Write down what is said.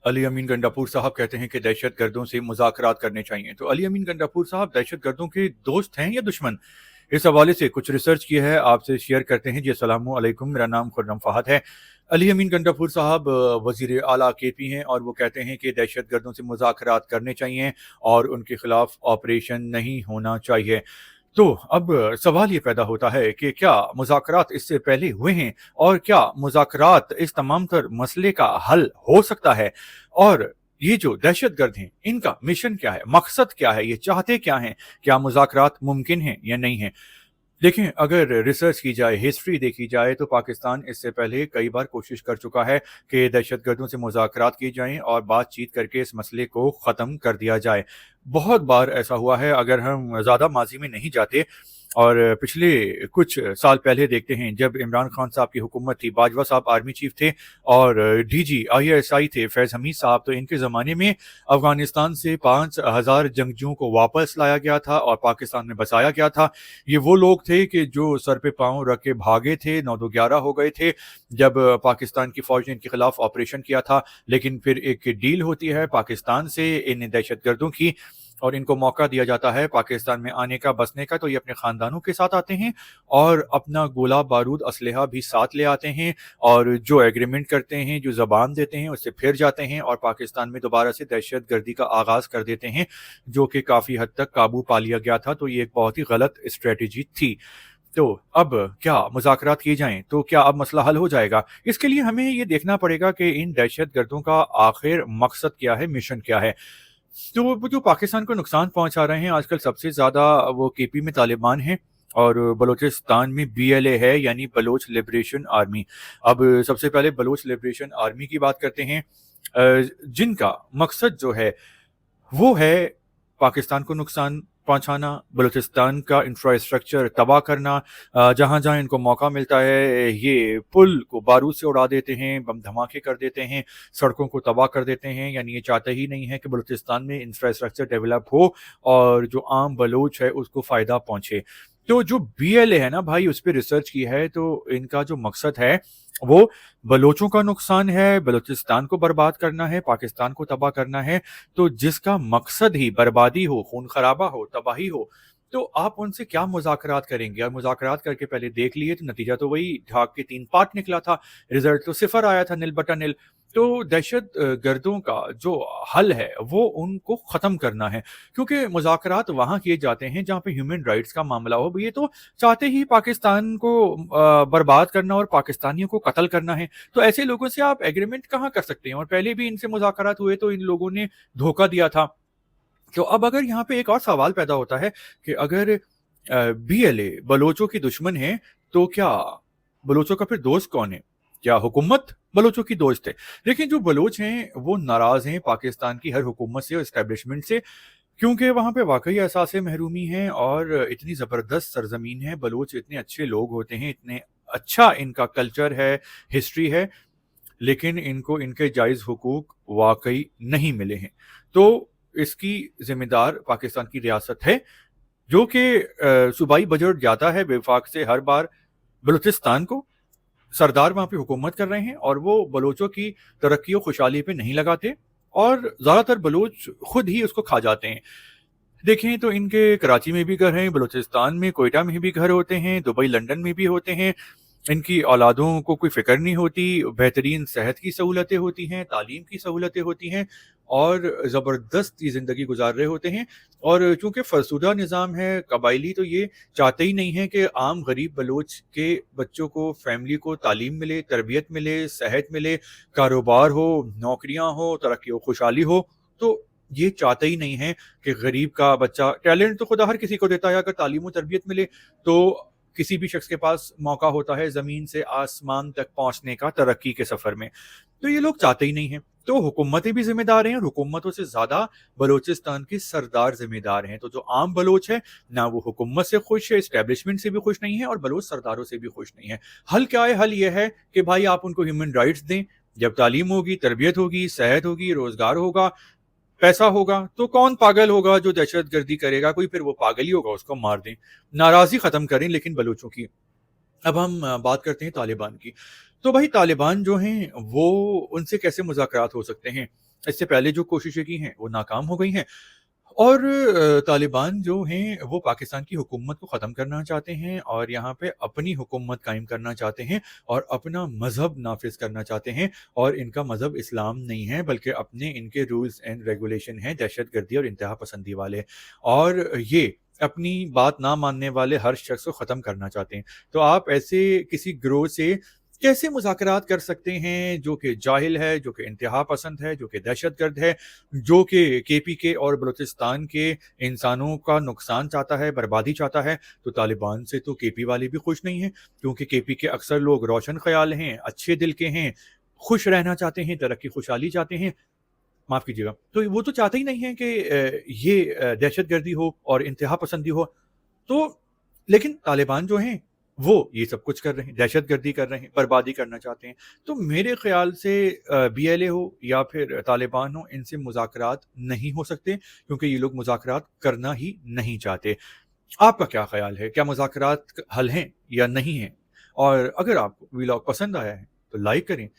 अली अमीन गंडापुर साहब कहते हैं कि दहशत गर्दों से मुज़ाकरात करने चाहिए। तो अली अमीन गंडापुर साहब दहशत गर्दों के दोस्त हैं या दुश्मन? इस हवाले से कुछ रिसर्च की है, आपसे शेयर करते हैं जी। अस्सलामु अलैकुम, मेरा नाम खुर्रम फहद है। अली अमीन गंडापुर साहब वजीर आला केपी हैं और वो कहते हैं कि दहशत गर्दों से मुज़ाकरात करने चाहिए और उनके खिलाफ ऑपरेशन नहीं होना चाहिए। तो अब सवाल ये पैदा होता है कि क्या मुज़ाकरात इससे पहले हुए हैं और क्या मुज़ाकरात इस तमाम तर मसले का हल हो सकता है? और ये जो दहशतगर्द हैं इनका मिशन क्या है, मकसद क्या है, ये चाहते क्या हैं? क्या मुज़ाकरात मुमकिन हैं या नहीं हैं? देखें, अगर रिसर्च की जाए, हिस्ट्री देखी जाए, तो पाकिस्तान इससे पहले कई बार कोशिश कर चुका है कि दहशतगर्दों से मुज़ाकरात की जाएं और बातचीत करके इस मसले को ख़त्म कर दिया जाए। बहुत बार ऐसा हुआ है। अगर हम ज़्यादा माजी में नहीं जाते और पिछले कुछ साल पहले देखते हैं, जब इमरान खान साहब की हुकूमत थी, बाजवा साहब आर्मी चीफ थे और डीजी आईएसआई थे फैज़ हमीद साहब, तो इनके ज़माने में अफगानिस्तान से 5000 जंगजुओं को वापस लाया गया था और पाकिस्तान में बसाया गया था। ये वो लोग थे कि जो सर पे पाँव रख के भागे थे, 9-2-11 हो गए थे जब पाकिस्तान की फ़ौज ने इनके खिलाफ ऑपरेशन किया था। लेकिन फिर एक डील होती है पाकिस्तान से इन दहशतगर्दों की और इनको मौका दिया जाता है पाकिस्तान में आने का, बसने का। तो ये अपने ख़ानदानों के साथ आते हैं और अपना गोला बारूद असलहा भी साथ ले आते हैं और जो एग्रीमेंट करते हैं, जो ज़बान देते हैं, उससे फिर जाते हैं और पाकिस्तान में दोबारा से दहशत गर्दी का आगाज़ कर देते हैं, जो कि काफ़ी हद तक काबू पा लिया गया था। तो ये एक बहुत ही गलत स्ट्रेटजी थी। तो अब क्या मुज़ाकरात किए जाएं तो क्या अब मसला हल हो जाएगा? इसके लिए हमें ये देखना पड़ेगा कि इन दहशत गर्दों का आखिर मकसद क्या है, मिशन क्या है। तो वो जो पाकिस्तान को नुकसान पहुंचा रहे हैं आजकल, सबसे ज़्यादा वो केपी में तालिबान हैं और बलूचिस्तान में बीएलए है, यानी बलोच लिबरेशन आर्मी। अब सबसे पहले बलोच लिबरेशन आर्मी की बात करते हैं, जिनका मकसद जो है वो है पाकिस्तान को नुकसान पहुंचाना, बलूचिस्तान का इंफ्रास्ट्रक्चर तबाह करना। जहाँ जहाँ इनको मौका मिलता है ये पुल को बारूद से उड़ा देते हैं, बम धमाके कर देते हैं, सड़कों को तबाह कर देते हैं। यानी ये चाहते ही नहीं है कि बलूचिस्तान में इंफ्रास्ट्रक्चर डेवलप हो और जो आम बलोच है उसको फ़ायदा पहुंचे। तो जो बीएलए है ना भाई, उस पर रिसर्च की है, तो इनका जो मकसद है वो बलोचों का नुकसान है, बलूचिस्तान को बर्बाद करना है, पाकिस्तान को तबाह करना है। तो जिसका मकसद ही बर्बादी हो, खून खराबा हो, तबाही हो, तो आप उनसे क्या मुज़ाकरात करेंगे? और मुज़ाकरात करके पहले देख लिए तो नतीजा तो वही झाग के 3 पार्ट निकला था, रिजल्ट तो सिफर आया था, निल बटा निल। तो दहशत गर्दों का जो हल है वो उनको ख़त्म करना है, क्योंकि मुज़ाकरात वहाँ किए जाते हैं जहाँ पे ह्यूमन राइट्स का मामला हो। ये तो चाहते ही पाकिस्तान को बर्बाद करना और पाकिस्तानियों को कत्ल करना है। तो ऐसे लोगों से आप एग्रीमेंट कहाँ कर सकते हैं? और पहले भी इनसे मुज़ाकरात हुए तो इन लोगों ने धोखा दिया था। तो अब अगर यहाँ पे एक और सवाल पैदा होता है कि अगर बीएलए बलोचों की दुश्मन है, तो क्या बलोचों का फिर दोस्त कौन है? क्या हुकूमत बलोचों की दोस्त है? लेकिन जो बलोच हैं वो नाराज हैं पाकिस्तान की हर हुकूमत से और इस्टेब्लिशमेंट से, क्योंकि वहाँ पे वाकई एहसास महरूमी है और इतनी ज़बरदस्त सरजमीन है। बलोच इतने अच्छे लोग होते हैं, इतने अच्छा इनका कल्चर है, हिस्ट्री है, लेकिन इनको इनके जायज़ हुकूक वाकई नहीं मिले हैं। तो इसकी जिम्मेदार पाकिस्तान की रियासत है, जो कि सूबाई बजट जाता है बेवफाक से हर बार बलूचिस्तान को। सरदार वहाँ पे हुकूमत कर रहे हैं और वो बलोचों की तरक्की और खुशहाली पे नहीं लगाते और ज़्यादातर बलोच खुद ही उसको खा जाते हैं। देखें तो इनके कराची में भी घर हैं, बलूचिस्तान में कोयटा में भी घर होते हैं, दुबई लंदन में भी होते हैं। इनकी औलादों को कोई फ़िक्र नहीं होती, बेहतरीन सेहत की सहूलतें होती हैं, तालीम की सहूलतें होती हैं और ज़बरदस्त ये ज़िंदगी गुजार रहे होते हैं। और चूँकि फ़रसुदा निज़ाम है कबायली, तो ये चाहते ही नहीं है कि आम गरीब बलोच के बच्चों को, फैमिली को तालीम मिले, तरबियत मिले, सेहत मिले, कारोबार हो, नौकरियाँ हो, तरक्की और खुशहाली हो। तो ये चाहते ही नहीं है कि गरीब का बच्चा, टैलेंट तो खुदा हर किसी को देता है, अगर तालीम और तरबियत मिले तो किसी भी शख्स के पास मौका होता है ज़मीन से आसमान तक पहुंचने का तरक्की के सफ़र में। तो ये लोग चाहते ही नहीं हैं। तो हुकूमतें भी जिम्मेदार हैं और हुकूमतों से ज़्यादा बलूचिस्तान के सरदार जिम्मेदार हैं। तो जो आम बलोच है ना, वो हुकूमत से खुश है, इस्टेब्लिशमेंट से भी खुश नहीं है और बलोच सरदारों से भी खुश नहीं है। हल क्या है? हल ये है कि भाई आप उनको ह्यूमन राइट्स दें। जब तालीम होगी, तरबियत होगी, सेहत होगी, रोज़गार होगा, पैसा होगा, तो कौन पागल होगा जो दहशतगर्दी करेगा? कोई फिर वो पागल ही होगा, उसको मार दें, नाराज़गी ख़त्म करें। लेकिन बलूचों की अब हम बात करते हैं तालिबान की। तो भाई तालिबान जो हैं वो उनसे कैसे मुज़ाकरात हो सकते हैं? इससे पहले जो कोशिशें की हैं वो नाकाम हो गई हैं और तालिबान जो हैं वो पाकिस्तान की हुकूमत को ख़त्म करना चाहते हैं और यहाँ पे अपनी हुकूमत कायम करना चाहते हैं और अपना मज़हब नाफ़िज़ करना चाहते हैं और इनका मज़हब इस्लाम नहीं है बल्कि अपने इनके रूल्स एंड रेगुलेशन हैं दहशतगर्दी और इंतहा पसंदी वाले और ये अपनी बात ना मानने वाले हर शख्स को ख़त्म करना चाहते हैं। तो आप ऐसे किसी गिरोह से कैसे मुज़ाकरात कर सकते हैं जो कि जाहिल है, जो कि इंतहा पसंद है, जो कि दहशतगर्द है, जो कि केपीके और बलूचिस्तान के इंसानों का नुकसान चाहता है, बर्बादी चाहता है। तो तालिबान से तो केपी वाले भी खुश नहीं हैं क्योंकि केपी के अक्सर लोग रोशन ख़याल हैं, अच्छे दिल के हैं, खुश रहना चाहते हैं, तरक्की खुशहाली चाहते हैं। माफ़ कीजिएगा। तो वो तो चाहते ही नहीं है कि ये दहशतगर्दी हो और इंतहा पसंदी हो। तो लेकिन तालिबान जो हैं वो ये सब कुछ कर रहे हैं, दहशतगर्दी कर रहे हैं, बर्बादी करना चाहते हैं। तो मेरे ख़्याल से बीएलए हो या फिर तालिबान हो, इनसे मुज़ाकरात नहीं हो सकते क्योंकि ये लोग मुज़ाकरात करना ही नहीं चाहते। आपका क्या ख़्याल है? क्या मुज़ाकरात हल हैं या नहीं हैं? और अगर आपको व्लॉग पसंद आया है तो लाइक करें,